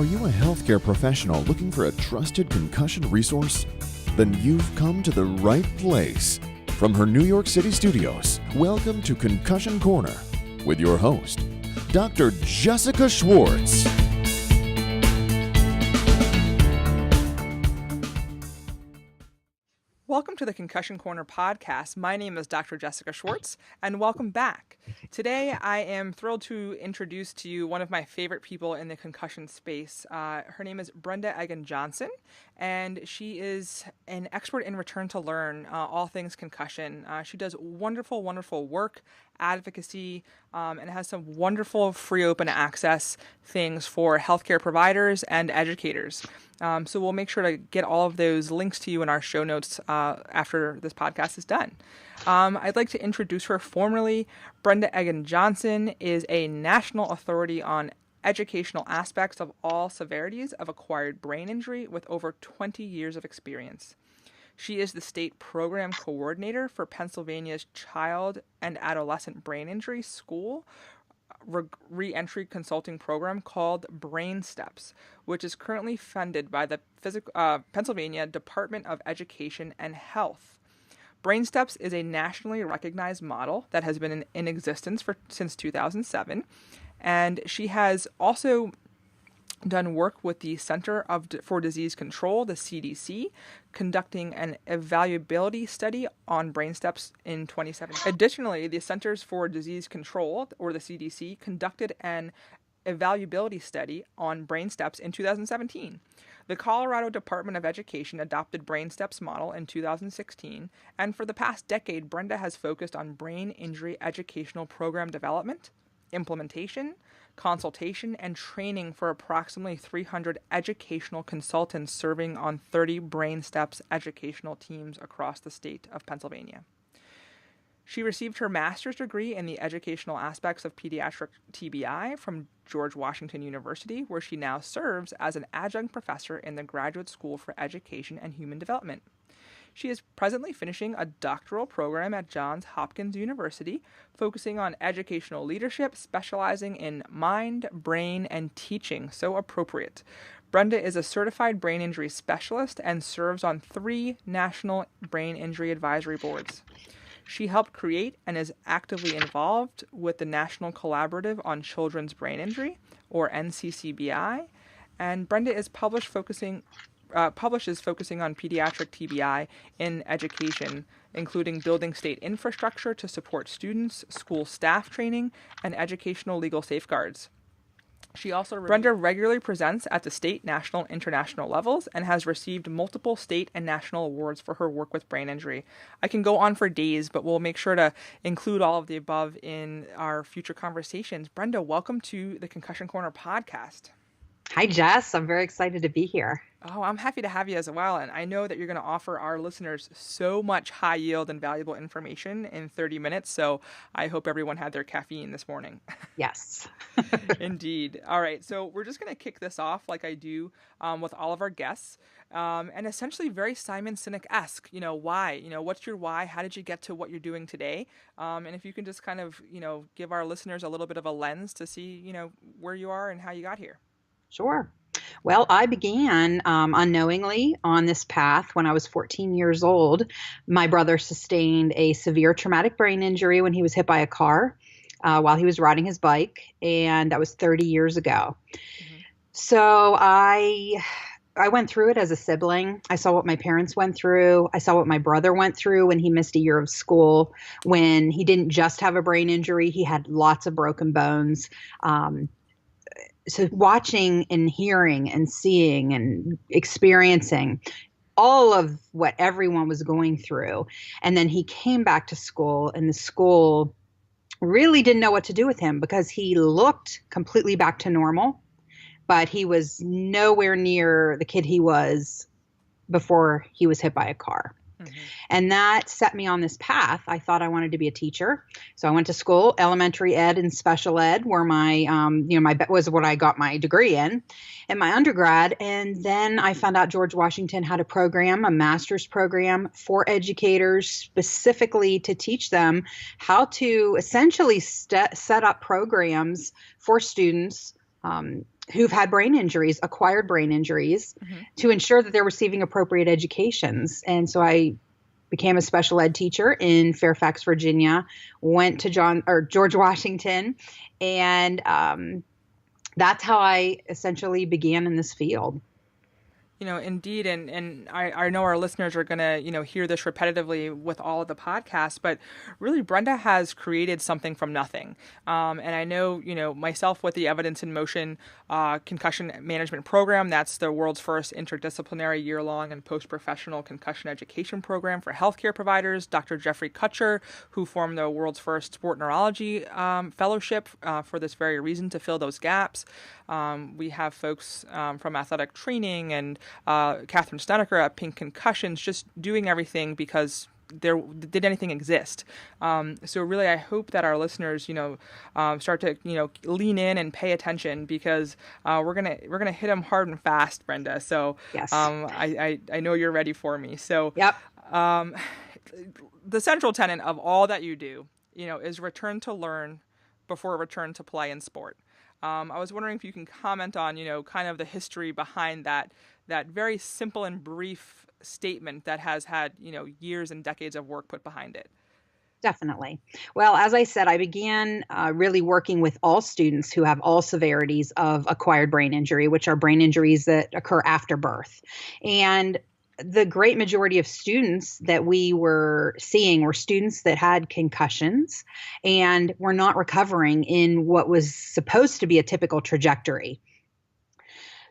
Are you a healthcare professional looking for a trusted concussion resource? Then you've come to the right place. From her New York City studios, welcome to Concussion Corner with your host, Dr. Jessica Schwartz. Welcome to the Concussion Corner podcast. My name is Dr. Jessica Schwartz, and welcome back. Today, I am thrilled to introduce to you one of my favorite people in the concussion space. Her name is Brenda Eagan-Johnson, and she is an expert in return to learn all things concussion. She does wonderful, wonderful work, advocacy, and has some wonderful free open access things for healthcare providers and educators. So we'll make sure to get all of those links to you in our show notes after this podcast is done. I'd like to introduce her formally. Brenda Eagan-Johnson is a national authority on educational aspects of all severities of acquired brain injury with over 20 years of experience. She is the state program coordinator for Pennsylvania's Child and Adolescent Brain Injury School re-entry consulting program called Brain Steps, which is currently funded by the Pennsylvania Department of Education and Health. Brain Steps is a nationally recognized model that has been in existence since 2007, and she has also done work with the Center for Disease Control, the CDC, conducting an evaluability study on brain steps in 2017. Additionally, the Centers for Disease Control, or the CDC, conducted an evaluability study on brain steps in 2017. The Colorado Department of Education adopted Brain Steps model in 2016, and for the past decade, Brenda has focused on brain injury educational program development, implementation, consultation, and training for approximately 300 educational consultants serving on 30 Brain Steps educational teams across the state of Pennsylvania. She received her master's degree in the educational aspects of pediatric TBI from George Washington University, where she now serves as an adjunct professor in the Graduate School for Education and Human Development. She is presently finishing a doctoral program at Johns Hopkins University, focusing on educational leadership, specializing in mind, brain, and teaching. So appropriate. Brenda is a certified brain injury specialist and serves on 3 national brain injury advisory boards. She helped create and is actively involved with the National Collaborative on Children's Brain Injury, or NCCBI, and Brenda is publishes focusing on pediatric TBI in education, including building state infrastructure to support students, school staff training, and educational legal safeguards. Brenda regularly presents at the state, national, international levels and has received multiple state and national awards for her work with brain injury. I can go on for days, but we'll make sure to include all of the above in our future conversations. Brenda, welcome to the Concussion Corner podcast. Hi, Jess. I'm very excited to be here. Oh, I'm happy to have you as well. And I know that you're going to offer our listeners so much high yield and valuable information in 30 minutes. So I hope everyone had their caffeine this morning. Yes. Indeed. All right. So we're just going to kick this off like I do with all of our guests. And essentially very Simon Sinek-esque, why, what's your why? How did you get to what you're doing today? And if you can just kind of, give our listeners a little bit of a lens to see, where you are and how you got here. Sure. Well, I began unknowingly on this path when I was 14 years old. My brother sustained a severe traumatic brain injury when he was hit by a car while he was riding his bike, and that was 30 years ago. Mm-hmm. So I went through it as a sibling. I saw what my parents went through. I saw what my brother went through when he missed a year of school, when he didn't just have a brain injury, he had lots of broken bones. So watching and hearing and seeing and experiencing all of what everyone was going through. And then he came back to school, and the school really didn't know what to do with him because he looked completely back to normal, but he was nowhere near the kid he was before he was hit by a car. Mm-hmm. And that set me on this path. I thought I wanted to be a teacher. So I went to school, elementary ed and special ed, where my was what I got my degree in my undergrad. And then I found out George Washington had a master's program for educators, specifically to teach them how to essentially set up programs for students who've had brain injuries, acquired brain injuries, to ensure that they're receiving appropriate educations. And so I became a special ed teacher in Fairfax, Virginia, went to George Washington, and that's how I essentially began in this field. Indeed. And I know our listeners are going to, hear this repetitively with all of the podcasts, but really Brenda has created something from nothing. And I know, myself with the Evidence in Motion concussion management program, that's the world's first interdisciplinary year-long and post-professional concussion education program for healthcare providers. Dr. Jeffrey Kutcher, who formed the world's first sport neurology fellowship for this very reason, to fill those gaps. We have folks from athletic training and Catherine Snedeker at Pink Concussions, just doing everything because did anything exist? So really, I hope that our listeners, start to, lean in and pay attention, because we're gonna hit them hard and fast, Brenda. So yes. I know you're ready for me. So yep. The central tenet of all that you do, is return to learn before return to play in sport. I was wondering if you can comment on, kind of the history behind that very simple and brief statement that has had, years and decades of work put behind it. Definitely. Well, as I said, I began really working with all students who have all severities of acquired brain injury, which are brain injuries that occur after birth. And the great majority of students that we were seeing were students that had concussions and were not recovering in what was supposed to be a typical trajectory.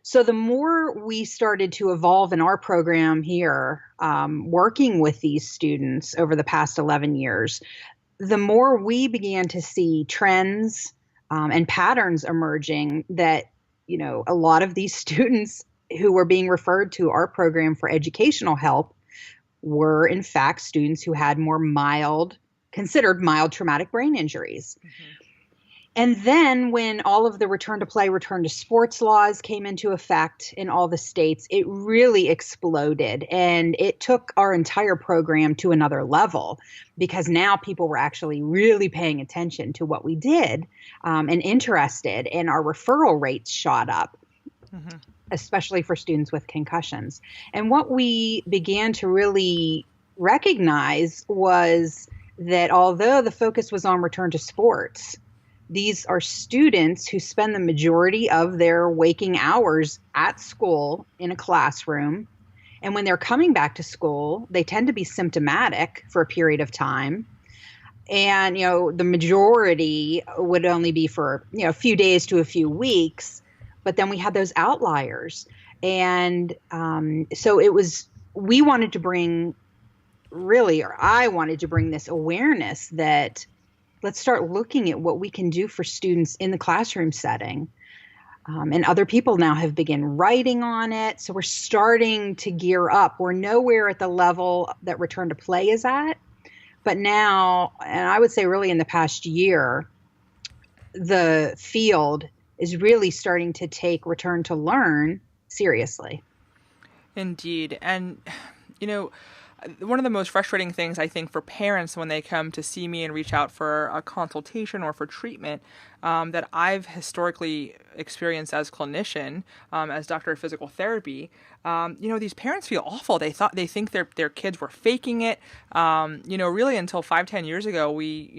So the more we started to evolve in our program here, working with these students over the past 11 years, the more we began to see trends and patterns emerging that, a lot of these students who were being referred to our program for educational help were in fact students who had more considered mild traumatic brain injuries. Mm-hmm. And then when all of the return to play, return to sports laws came into effect in all the states, it really exploded, and it took our entire program to another level, because now people were actually really paying attention to what we did and interested, and our referral rates shot up. Mm-hmm. Especially for students with concussions. And what we began to really recognize was that although the focus was on return to sports, these are students who spend the majority of their waking hours at school in a classroom. And when they're coming back to school, they tend to be symptomatic for a period of time. And, the majority would only be for, a few days to a few weeks. But then we had those outliers. And so I wanted to bring this awareness that let's start looking at what we can do for students in the classroom setting. And other people now have begun writing on it. So we're starting to gear up. We're nowhere at the level that return to play is at. But now, and I would say really in the past year, the field is really starting to take return to learn seriously. Indeed. And, one of the most frustrating things, I think, for parents when they come to see me and reach out for a consultation or for treatment that I've historically experienced as clinician, as doctor of physical therapy, these parents feel awful. They think their kids were faking it. Really until 5-10 years ago, we,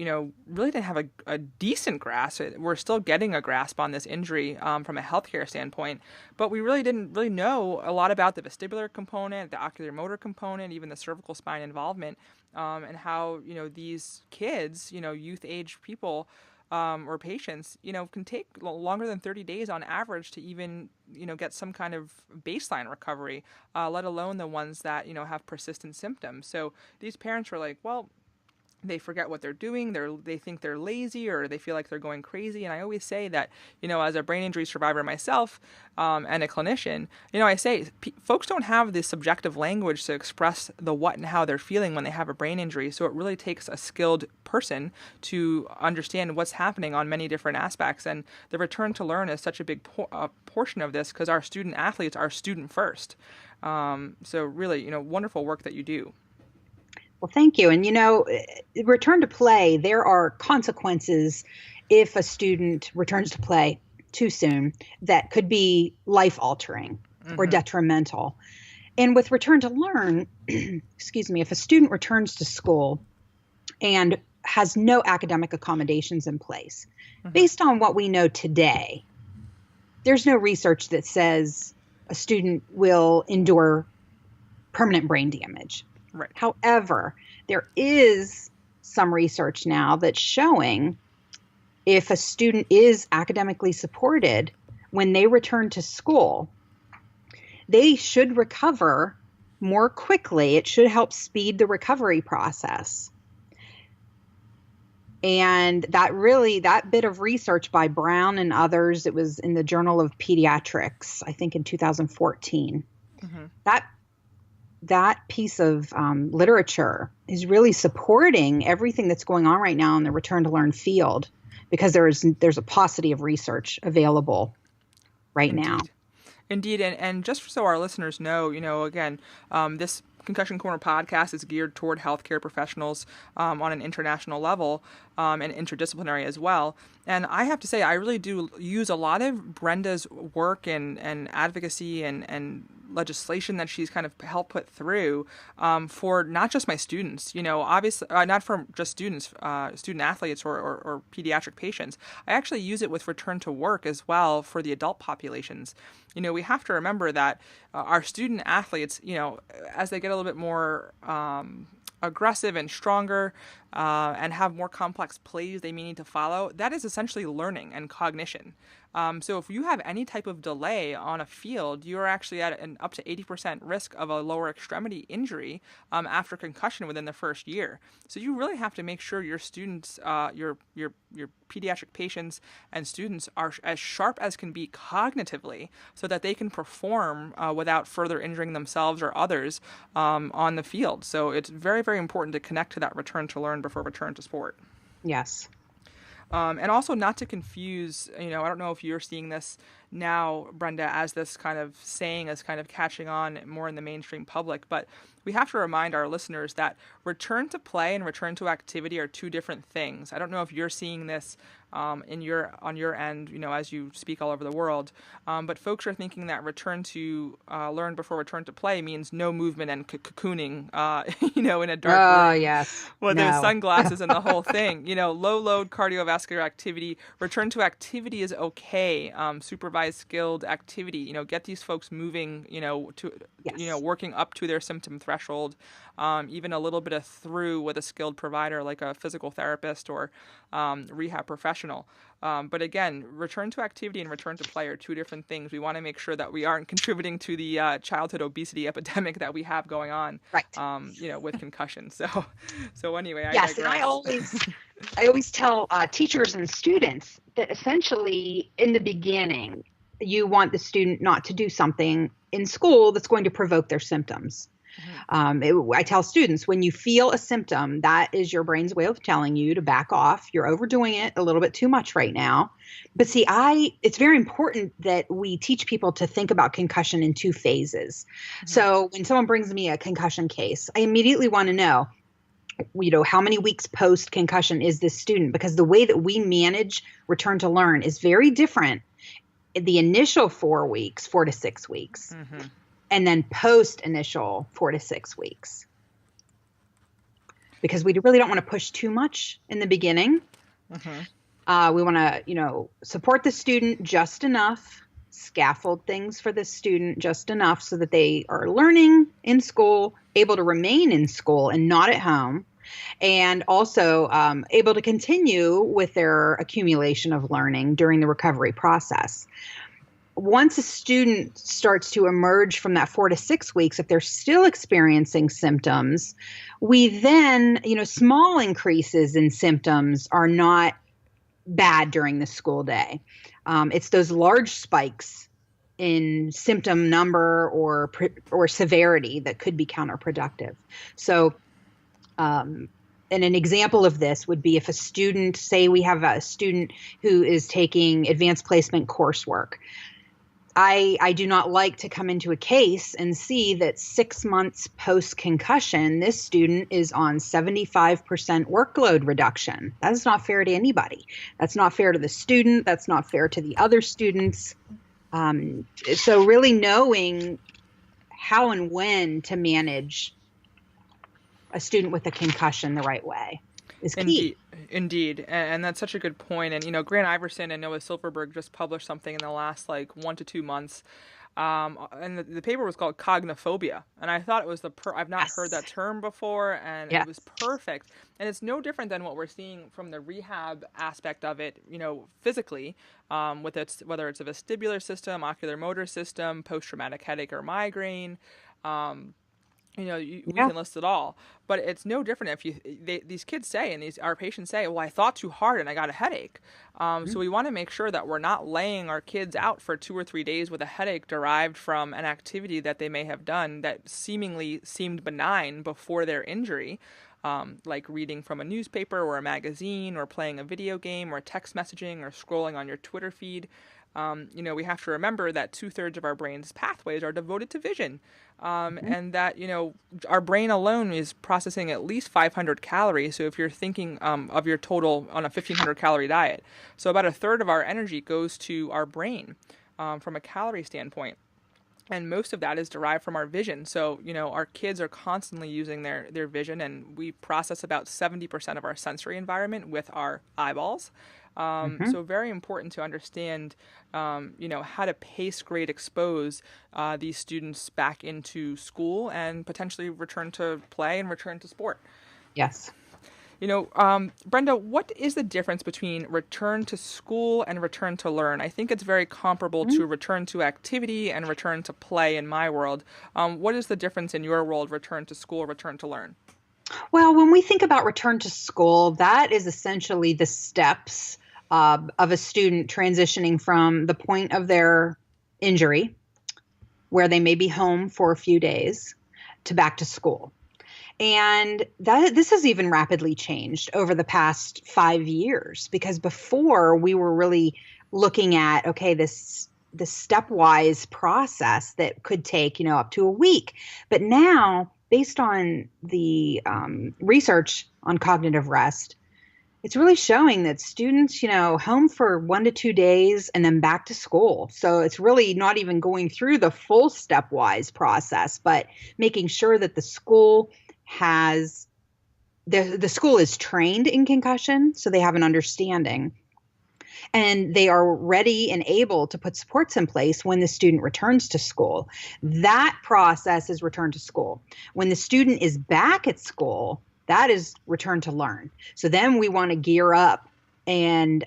really didn't have a decent grasp. We're still getting a grasp on this injury from a healthcare standpoint, but we really didn't really know a lot about the vestibular component, the ocular motor component, even the cervical spine involvement, and how, these kids, youth age people, or patients, can take longer than 30 days on average to even, get some kind of baseline recovery, let alone the ones that, have persistent symptoms. So these parents were like, well, they forget what they're doing. They think they're lazy, or they feel like they're going crazy. And I always say that, as a brain injury survivor myself, and a clinician, I say folks don't have the subjective language to express the what and how they're feeling when they have a brain injury. So it really takes a skilled person to understand what's happening on many different aspects. And the return to learn is such a big portion of this, because our student athletes are student first. So really, wonderful work that you do. Well, thank you. And, return to play, there are consequences if a student returns to play too soon, that could be life altering or detrimental. And with return to learn, excuse me, if a student returns to school and has no academic accommodations in place, based on what we know today, there's no research that says a student will endure permanent brain damage. Right. However, there is some research now that's showing if a student is academically supported, when they return to school, they should recover more quickly. It should help speed the recovery process. And that bit of research by Brown and others, it was in the Journal of Pediatrics, I think in 2014. That piece of literature is really supporting everything that's going on right now in the return to learn field, because there's a paucity of research available right now. Indeed. And just so our listeners know, again, this Concussion Corner podcast is geared toward healthcare professionals on an international level and interdisciplinary as well. And I have to say, I really do use a lot of Brenda's work and advocacy and legislation that she's kind of helped put through for not just my students, obviously not for just students, student athletes or pediatric patients. I actually use it with return to work as well for the adult populations. We have to remember that our student athletes, as they get a little bit more aggressive and stronger and have more complex plays they may need to follow, that is essentially learning and cognition. So if you have any type of delay on a field, you're actually at an up to 80% risk of a lower extremity injury after concussion within the first year. So you really have to make sure your students, your pediatric patients and students are as sharp as can be cognitively so that they can perform without further injuring themselves or others on the field. So it's very, very important to connect to that return to learn before return to sport. Yes. And also not to confuse, I don't know if you're seeing this now, Brenda, as this kind of saying is kind of catching on more in the mainstream public, but we have to remind our listeners that return to play and return to activity are two different things. I don't know if you're seeing this on your end, as you speak all over the world, but folks are thinking that return to learn before return to play means no movement and cocooning, in a dark room yes. with those sunglasses and the whole thing. Low load cardiovascular activity. Return to activity is okay. Supervised, skilled activity. Get these folks moving. Working up to their symptom threshold. Even a little bit of through with a skilled provider like a physical therapist or rehab professional. But again, return to activity and return to play are two different things. We want to make sure that we aren't contributing to the childhood obesity epidemic that we have going on, right. With concussion. So anyway, yes, and I always tell teachers and students that essentially in the beginning, you want the student not to do something in school that's going to provoke their symptoms. I tell students, when you feel a symptom, that is your brain's way of telling you to back off. You're overdoing it a little bit too much right now. But see, it's very important that we teach people to think about concussion in two phases. So when someone brings me a concussion case, I immediately want to know, how many weeks post concussion is this student? Because the way that we manage return to learn is very different. The initial 4 to 6 weeks. And then post initial 4 to 6 weeks, because we really don't want to push too much in the beginning. We want to, support the student just enough, scaffold things for the student just enough so that they are learning in school, able to remain in school and not at home, and also able to continue with their accumulation of learning during the recovery process. Once a student starts to emerge from that 4 to 6 weeks, if they're still experiencing symptoms, we then, small increases in symptoms are not bad during the school day. It's those large spikes in symptom number or severity that could be counterproductive. So, and an example of this would be if a student, say we have a student who is taking advanced placement coursework. I do not like to come into a case and see that 6 months post-concussion, this student is on 75% workload reduction. That is not fair to anybody. That's not fair to the student. That's not fair to the other students. So really knowing how and when to manage a student with a concussion the right way is key. Indeed. And that's such a good point. And, Grant Iverson and Noah Silverberg just published something in the last 1 to 2 months. And the paper was called Cognophobia. And I thought it was I've not heard that term before, and it was perfect. And it's no different than what we're seeing from the rehab aspect of it, physically, whether it's a vestibular system, ocular motor system, post-traumatic headache or migraine. We can list it all, but it's no different if these kids say, and our patients say, well, I thought too hard and I got a headache. So we want to make sure that we're not laying our kids out for 2 or 3 days with a headache derived from an activity that they may have done that seemed benign before their injury, like reading from a newspaper or a magazine or playing a video game or text messaging or scrolling on your Twitter feed. We have to remember that 2/3 of our brain's pathways are devoted to vision. And that, our brain alone is processing at least 500 calories. So if you're thinking of your total on a 1,500 calorie diet, so about 1/3 of our energy goes to our brain from a calorie standpoint. And most of that is derived from our vision. So, our kids are constantly using their vision, and we process about 70% of our sensory environment with our eyeballs. So very important to understand, how to pace grade expose these students back into school and potentially return to play and return to sport. Yes. Brenda, what is the difference between return to school and return to learn? I think it's very comparable to return to activity and return to play in my world. What is the difference in your world, return to school, return to learn? Well, when we think about return to school, that is essentially the steps of a student transitioning from the point of their injury, where they may be home for a few days, to back to school. And this has even rapidly changed over the past 5 years, because before we were really looking at, this stepwise process that could take, up to a week. But now, based on the research on cognitive rest, it's really showing that students, home for 1 to 2 days and then back to school. So it's really not even going through the full stepwise process, but making sure that the school has the school is trained in concussion, so they have an understanding, and they are ready and able to put supports in place when the student returns to school. That process is return to school. When the student is back at school, that is return to learn. So then we want to gear up and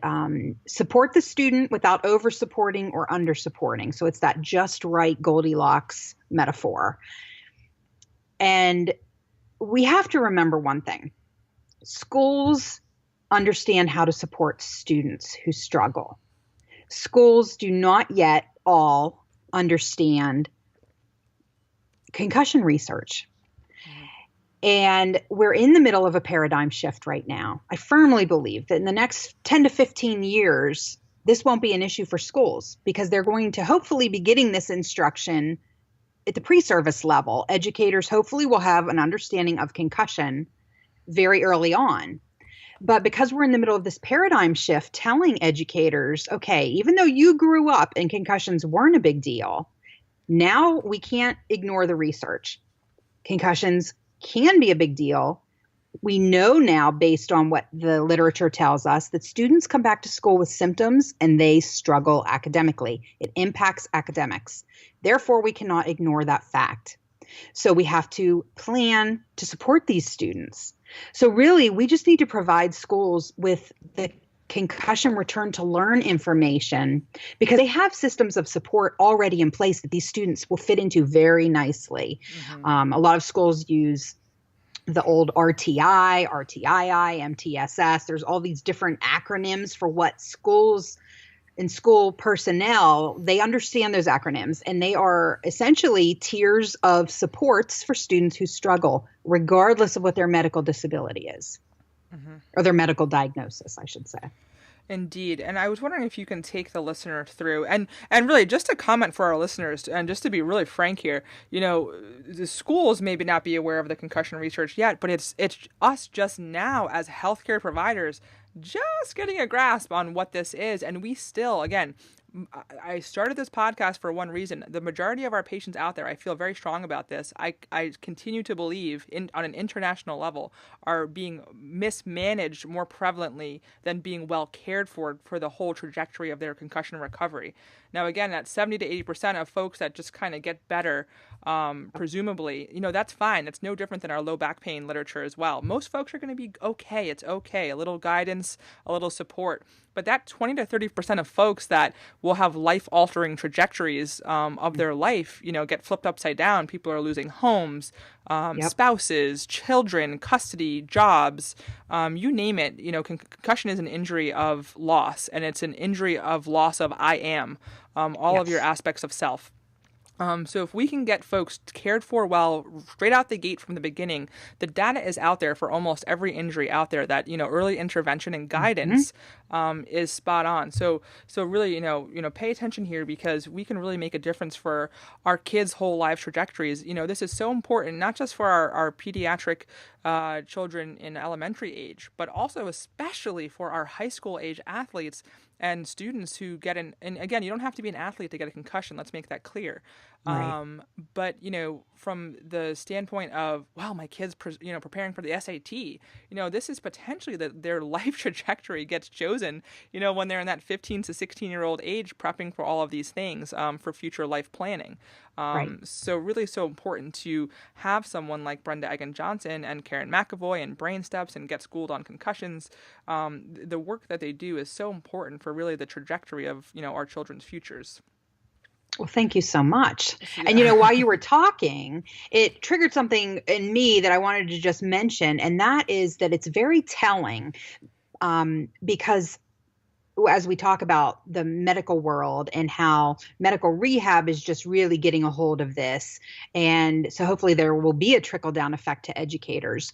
support the student without over supporting or under supporting. So it's that just right Goldilocks metaphor. And we have to remember one thing. Schools understand how to support students who struggle. Schools do not yet all understand concussion research. And we're in the middle of a paradigm shift right now. I firmly believe that in the next 10 to 15 years, this won't be an issue for schools, because they're going to hopefully be getting this instruction at the pre-service level. Educators hopefully will have an understanding of concussion very early on. But because we're in the middle of this paradigm shift, telling educators, even though you grew up and concussions weren't a big deal, now we can't ignore the research. Concussions can be a big deal. We know now, based on what the literature tells us, that students come back to school with symptoms and they struggle academically. It impacts academics. Therefore, we cannot ignore that fact. So we have to plan to support these students. So really, we just need to provide schools with the concussion return to learn information, because they have systems of support already in place that these students will fit into very nicely. Mm-hmm. A lot of schools use the old RTI, RTII, MTSS. There's all these different acronyms for what schools and school personnel, they understand those acronyms, and they are essentially tiers of supports for students who struggle, regardless of what their medical disability is, or their medical diagnosis, I should say. Indeed. And I was wondering if you can take the listener through and really just to comment for our listeners and just to be really frank here, the schools maybe not be aware of the concussion research yet, but it's us just now as healthcare providers just getting a grasp on what this is. And we still, again, I started this podcast for one reason. The majority of our patients out there, I feel very strong about this. I continue to believe on an international level are being mismanaged more prevalently than being well cared for the whole trajectory of their concussion recovery. Now, again, that 70 to 80% of folks that just kind of get better, presumably, that's fine. That's no different than our low back pain literature as well. Most folks are going to be okay. It's okay. A little guidance, a little support. But that 20 to 30% of folks that will have life-altering trajectories of their life, get flipped upside down. People are losing homes, spouses, children, custody, jobs, you name it. Concussion is an injury of loss, and it's an injury of loss of I am, all of your aspects of self. So if we can get folks cared for well straight out the gate from the beginning, the data is out there for almost every injury out there that, early intervention and guidance is spot on. So really, pay attention here because we can really make a difference for our kids' whole life trajectories. This is so important, not just for our pediatric children in elementary age, but also especially for our high school age athletes and students who get and again, you don't have to be an athlete to get a concussion. Let's make that clear. Right. But, from the standpoint of, wow, my kid's, preparing for the SAT, this is potentially their life trajectory gets chosen, when they're in that 15 to 16-year-old age prepping for all of these things for future life planning. Right. So really so important to have someone like Brenda Eagan-Johnson and Karen McAvoy and Brain Steps and Get Schooled on Concussions. The work that they do is so important for really the trajectory of, our children's futures. Well, thank you so much. Yeah. And, while you were talking, it triggered something in me that I wanted to just mention, and that is that it's very telling because as we talk about the medical world and how medical rehab is just really getting a hold of this. And so hopefully there will be a trickle-down effect to educators.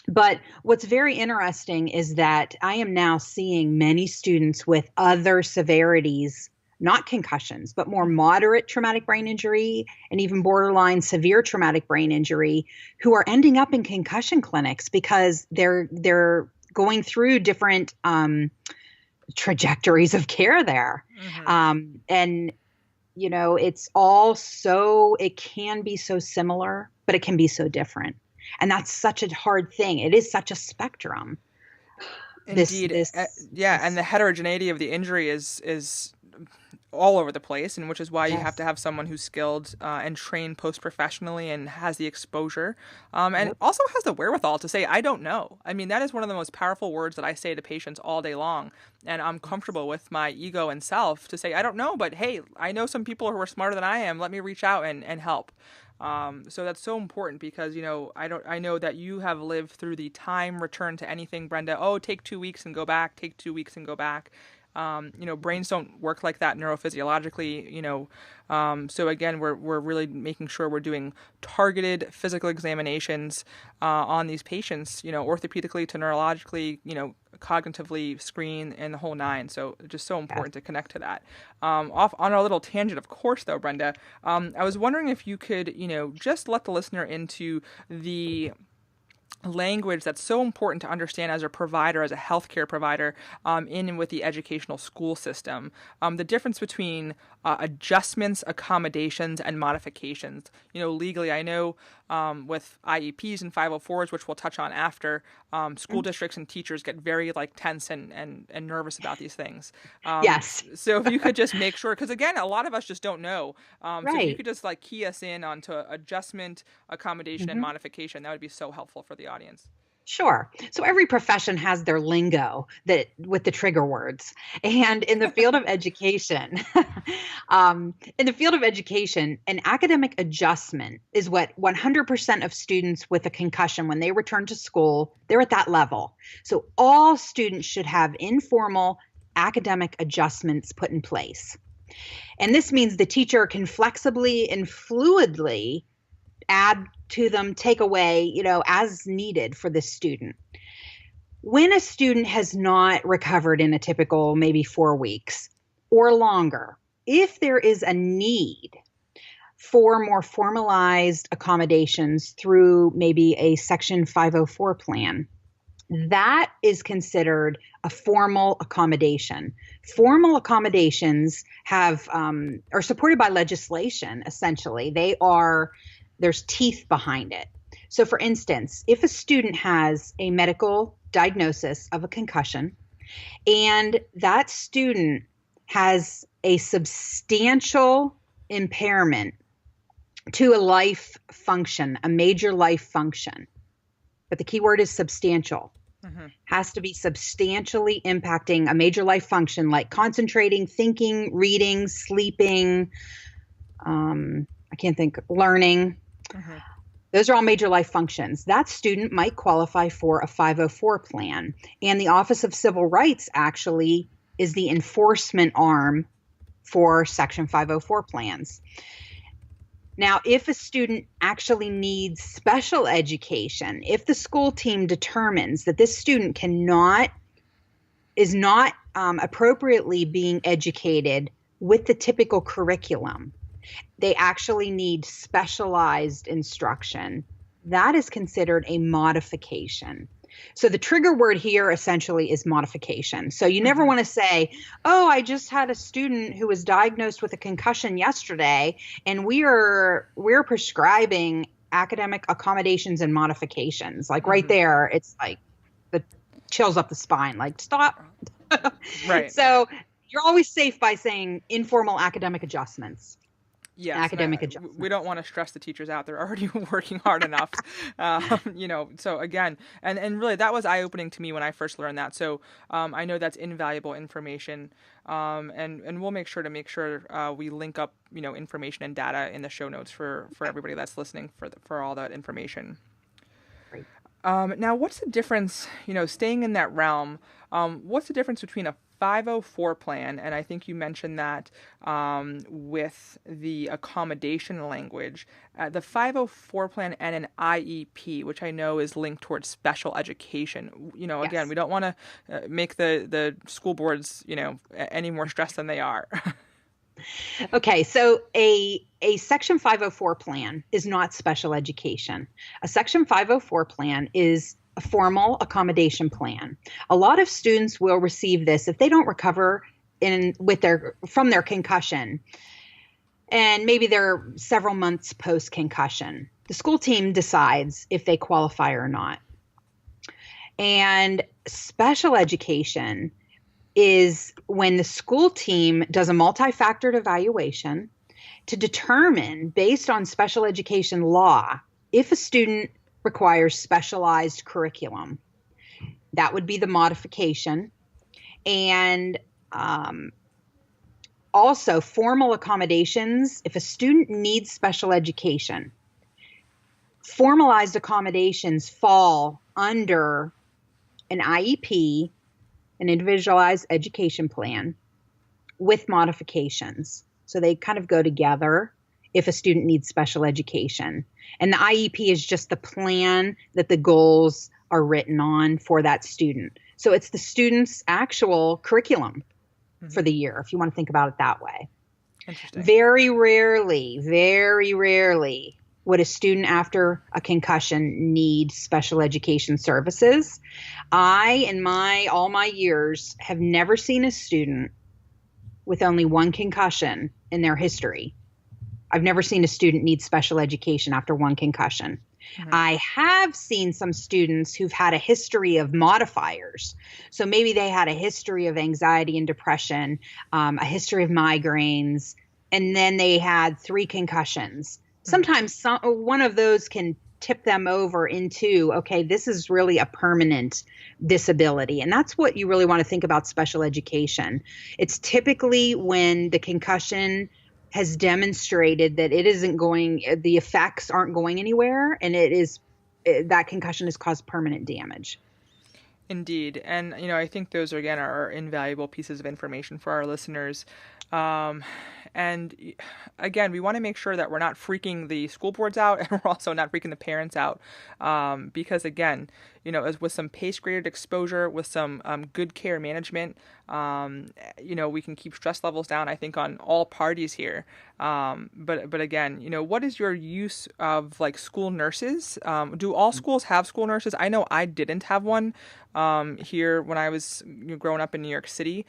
But what's very interesting is that I am now seeing many students with other severities, not concussions, but more moderate traumatic brain injury and even borderline severe traumatic brain injury who are ending up in concussion clinics because they're going through different trajectories of care there. Mm-hmm. And, it's all it can be so similar, but it can be so different. And that's such a hard thing. It is such a spectrum. Indeed. And the heterogeneity of the injury is all over the place, and which is why you have to have someone who's skilled and trained post-professionally and has the exposure and also has the wherewithal to say, I don't know. I mean, that is one of the most powerful words that I say to patients all day long. And I'm comfortable with my ego and self to say, I don't know, but hey, I know some people who are smarter than I am. Let me reach out and help. So that's so important because, I know that you have lived through the time return to anything, Brenda. Oh, take 2 weeks and go back, take 2 weeks and go back. Brains don't work like that neurophysiologically, so again, we're really making sure we're doing targeted physical examinations on these patients, orthopedically to neurologically, cognitively screen and the whole nine. So just so important to connect to that. Off on our little tangent, of course, though, Brenda, I was wondering if you could, just let the listener into the language that's so important to understand as a provider, as a healthcare provider, in and with the educational school system. The difference between adjustments, accommodations, and modifications. Legally, I know with IEPs and 504s, which we'll touch on after, school districts and teachers get very tense and nervous about these things. Yes. So if you could just make sure, because again, a lot of us just don't know. So if you could just key us in onto adjustment, accommodation, and modification, that would be so helpful for the audience. Sure. So every profession has their lingo with the trigger words. And in the field of education, an academic adjustment is what 100% of students with a concussion, when they return to school, they're at that level. So all students should have informal academic adjustments put in place. And this means the teacher can flexibly and fluidly add to them, take away, as needed for this student. When a student has not recovered in a typical maybe 4 weeks or longer, if there is a need for more formalized accommodations through maybe a Section 504 plan, that is considered a formal accommodation. Formal accommodations are supported by legislation, essentially. There's teeth behind it. So for instance, if a student has a medical diagnosis of a concussion and that student has a substantial impairment to a life function, a major life function, but the key word is substantial, has to be substantially impacting a major life function like concentrating, thinking, reading, sleeping, learning. Those are all major life functions. That student might qualify for a 504 plan. And the Office of Civil Rights actually is the enforcement arm for Section 504 plans. Now, if a student actually needs special education, if the school team determines that this student is not appropriately being educated with the typical curriculum, they actually need specialized instruction, that is considered a modification. So the trigger word here essentially is modification. So you never want to say, oh, I just had a student who was diagnosed with a concussion yesterday, and we're prescribing academic accommodations and modifications. Like right there, it's like the chills up the spine, like stop. Right. So you're always safe by saying informal academic adjustments. Yes, academic adjustments. We don't want to stress the teachers out. They're already working hard enough. So again, and really that was eye-opening to me when I first learned that. So I know that's invaluable information. And we'll make sure we link up, information and data in the show notes for everybody that's listening for all that information. Great. Now, what's the difference, staying in that realm, what's the difference between a 504 plan, and I think you mentioned that with the accommodation language, the 504 plan and an IEP, which I know is linked towards special education. Yes. Again, we don't want to make the school boards, any more stressed than they are. Okay, so a Section 504 plan is not special education. A Section 504 plan is a formal accommodation plan. A lot of students will receive this if they don't recover from their concussion, and maybe they're several months post-concussion. The school team decides if they qualify or not. And special education is when the school team does a multi-factored evaluation to determine, based on special education law, if a student requires specialized curriculum. That would be the modification. And also formal accommodations, if a student needs special education, formalized accommodations fall under an IEP, an individualized education plan, with modifications. So they kind of go together if a student needs special education. And the IEP is just the plan that the goals are written on for that student. So it's the student's actual curriculum for the year, if you want to think about it that way. Interesting. Very rarely would a student after a concussion need special education services. I, in all my years, have never seen a student with only one concussion in their history. I've never seen a student need special education after one concussion. I have seen some students who've had a history of modifiers. So maybe they had a history of anxiety and depression, a history of migraines, and then they had 3 concussions. Sometimes one of those can tip them over into, okay, this is really a permanent disability. And that's what you really want to think about special education. It's typically when the concussion has demonstrated that the effects aren't going anywhere, and that concussion has caused permanent damage. Indeed. And, I think those, again, are invaluable pieces of information for our listeners. And again, we want to make sure that we're not freaking the school boards out, and we're also not freaking the parents out, because again, as with some pace-graded exposure, with some good care management, we can keep stress levels down, I think, on all parties here. But again, what is your use of like school nurses? Do all schools have school nurses? I know I didn't have one here when I was growing up in New York City.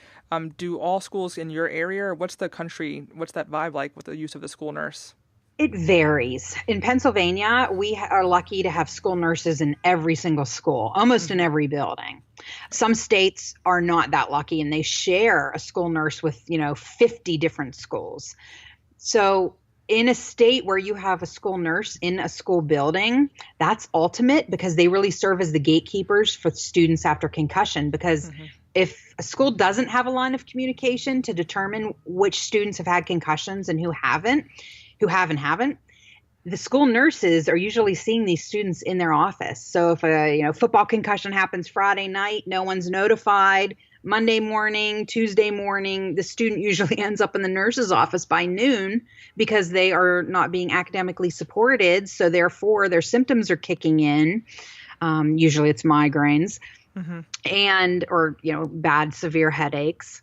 Do all schools in your area, or what's that vibe like with the use of the school nurse? It varies. In Pennsylvania, we are lucky to have school nurses in every single school, almost in every building. Some states are not that lucky, and they share a school nurse with, 50 different schools. So in a state where you have a school nurse in a school building, that's ultimate, because they really serve as the gatekeepers for students after concussion. Because if a school doesn't have a line of communication to determine which students have had concussions and who have and haven't, the school nurses are usually seeing these students in their office. So if a football concussion happens Friday night, no one's notified. Monday morning, Tuesday morning, the student usually ends up in the nurse's office by noon because they are not being academically supported. So therefore, their symptoms are kicking in. Usually it's migraines or bad severe headaches.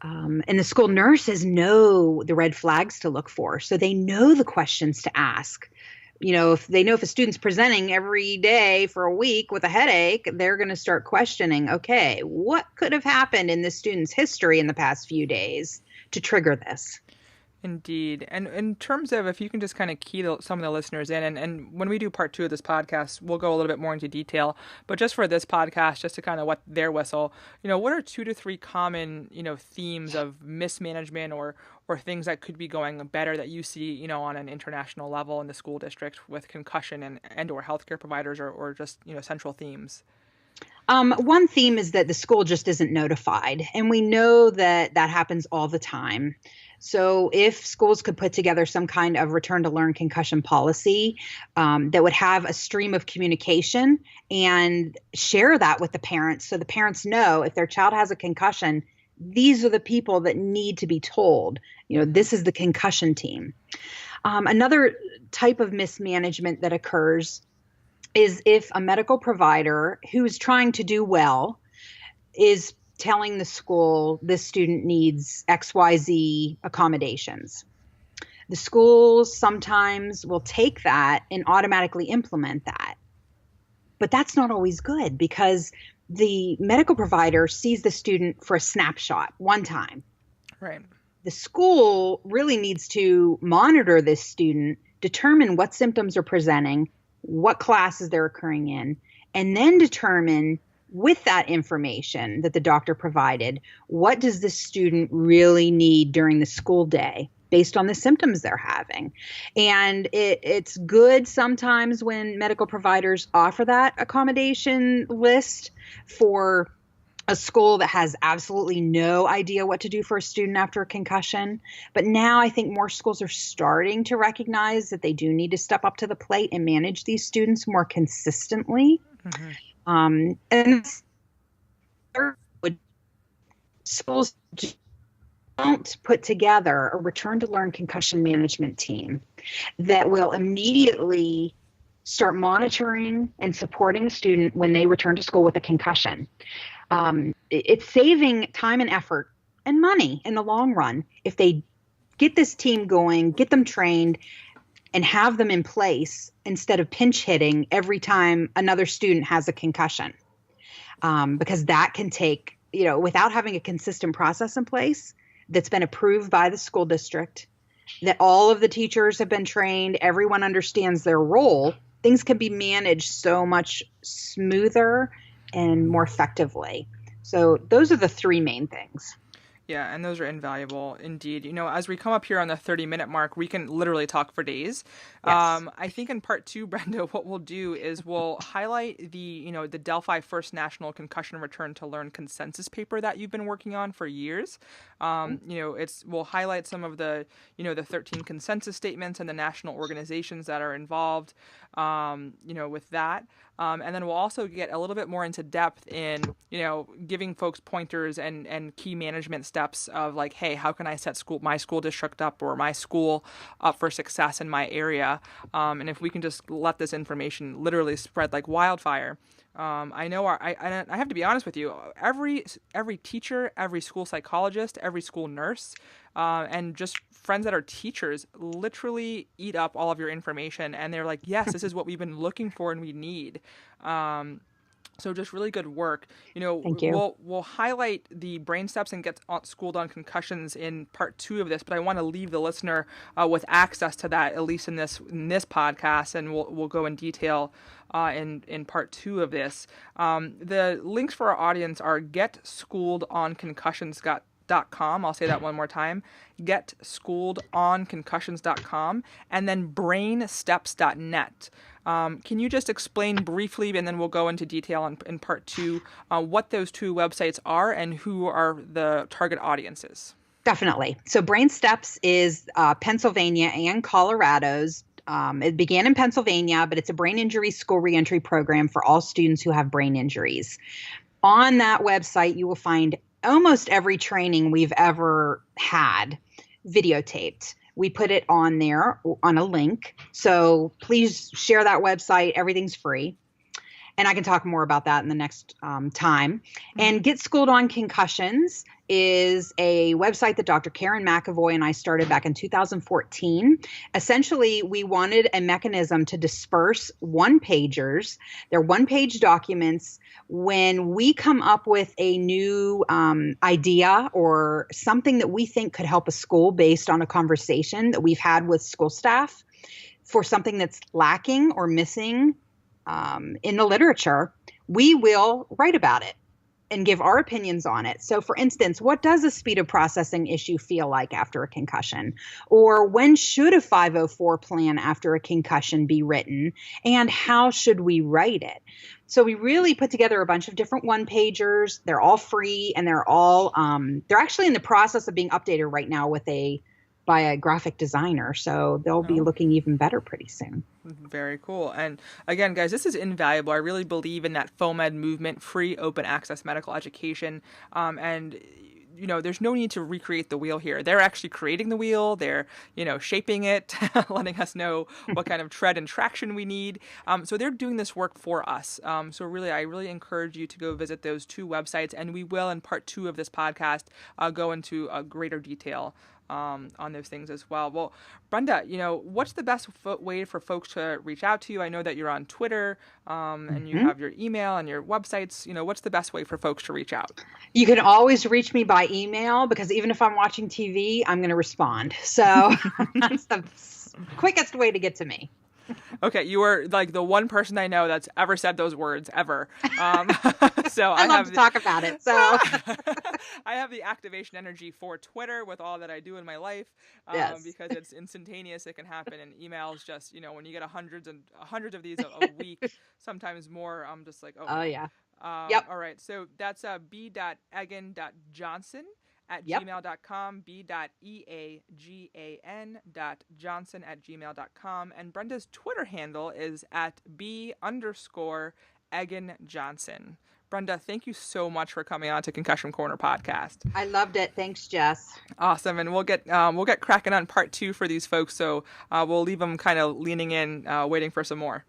And the school nurses know the red flags to look for. So they know the questions to ask. If a student's presenting every day for a week with a headache, they're going to start questioning, okay, what could have happened in this student's history in the past few days to trigger this? Indeed. And in terms of, if you can just kind of key some of the listeners in, and when we do part 2 of this podcast, we'll go a little bit more into detail, but just for this podcast, just to kind of wet their whistle, what are 2 to 3 common, themes of mismanagement or things that could be going better that you see, on an international level in the school district with concussion and or healthcare providers or just, central themes? One theme is that the school just isn't notified, and we know that happens all the time. So if schools could put together some kind of return to learn concussion policy that would have a stream of communication and share that with the parents, so the parents know if their child has a concussion, these are the people that need to be told, this is the concussion team. Another type of mismanagement that occurs is if a medical provider who is trying to do well is telling the school this student needs XYZ accommodations. The schools sometimes will take that and automatically implement that. But that's not always good, because the medical provider sees the student for a snapshot one time. Right. The school really needs to monitor this student, determine what symptoms are presenting, what classes they're occurring in, and then determine, with that information that the doctor provided, what does the student really need during the school day based on the symptoms they're having. And it's good sometimes when medical providers offer that accommodation list for a school that has absolutely no idea what to do for a student after a concussion. But now I think more schools are starting to recognize that they do need to step up to the plate and manage these students more consistently. And schools don't put together a return to learn concussion management team that will immediately start monitoring and supporting a student when they return to school with a concussion. It's saving time and effort and money in the long run if they get this team going, get them trained, and have them in place instead of pinch hitting every time another student has a concussion. Because that can take, without having a consistent process in place that's been approved by the school district, that all of the teachers have been trained, everyone understands their role, things can be managed so much smoother and more effectively. So those are the 3 main things. Yeah, and those are invaluable indeed. As we come up here on the 30-minute mark, we can literally talk for days. Yes. I think in part 2, Brenda, what we'll do is we'll highlight the Delphi First National Concussion Return to Learn consensus paper that you've been working on for years. We'll highlight some of the, the 13 consensus statements and the national organizations that are involved, with that. And then we'll also get a little bit more into depth in, giving folks pointers and key management steps of like, hey, how can I set my school district up or my school up for success in my area? And if we can just let this information literally spread like wildfire. I know I have to be honest with you, every teacher, every school psychologist, every school nurse, and just friends that are teachers literally eat up all of your information. And they're like, yes, this is what we've been looking for and we need. So just really good work. Thank you. We'll highlight the brain steps and get schooled on concussions in part 2 of this, but I want to leave the listener with access to that, at least in this podcast, and we'll go in detail in part 2 of this. The links for our audience are getschooled-on-concussions.com. I'll say that one more time. getschooled-on-concussions.com, and then brainsteps.net. Can you just explain briefly, and then we'll go into detail in part 2, what those 2 websites are and who are the target audiences? Definitely. So Brain Steps is Pennsylvania and Colorado's. It began in Pennsylvania, but it's a brain injury school reentry program for all students who have brain injuries. On that website, you will find almost every training we've ever had videotaped. We put it on there on a link. So please share that website. Everything's free. And I can talk more about that in the next time. And Get Schooled on Concussions is a website that Dr. Karen McAvoy and I started back in 2014. Essentially, we wanted a mechanism to disperse one-pagers. They're one-page documents. When we come up with a new idea or something that we think could help a school based on a conversation that we've had with school staff for something that's lacking or missing in the literature, we will write about it and give our opinions on it. So for instance, what does a speed of processing issue feel like after a concussion? Or when should a 504 plan after a concussion be written? And how should we write it? So we really put together a bunch of different one-pagers. They're all free, and they're all they're actually in the process of being updated right now by a graphic designer. So they'll be looking even better pretty soon. Very cool. And again, guys, this is invaluable. I really believe in that FOMED movement, free open access medical education. And there's no need to recreate the wheel here. They're actually creating the wheel. They're, shaping it, letting us know what kind of tread and traction we need. So they're doing this work for us. So really, I really encourage you to go visit those 2 websites, and we will, in part 2 of this podcast, go into a greater detail on those things as well. Well, Brenda, what's the best way for folks to reach out to you? I know that you're on Twitter and you have your email and your websites. What's the best way for folks to reach out? You can always reach me by email, because even if I'm watching TV, I'm going to respond. So that's the quickest way to get to me. Okay, you are like the one person I know that's ever said those words ever. So I love to talk about it. So I have the activation energy for Twitter with all that I do in my life, because it's instantaneous. It can happen, and emails just when you get hundreds of these a week, sometimes more. I'm just like, oh yeah. All right, so that's b.egan.johnson at gmail.com, b.eagan.johnson@gmail.com. And Brenda's Twitter handle is at b_Eagan-Johnson. Brenda, thank you so much for coming on to Concussion Corner podcast. I loved it. Thanks, Jess. Awesome. And we'll get cracking on part 2 for these folks. So we'll leave them kind of leaning in, waiting for some more.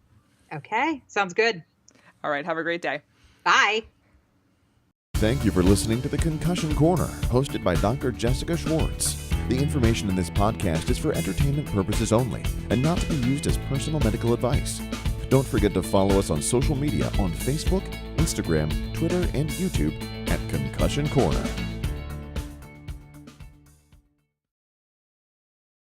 Okay. Sounds good. All right. Have a great day. Bye. Thank you for listening to the Concussion Corner, hosted by Dr. Jessica Schwartz. The information in this podcast is for entertainment purposes only and not to be used as personal medical advice. Don't forget to follow us on social media on Facebook, Instagram, Twitter, and YouTube at Concussion Corner.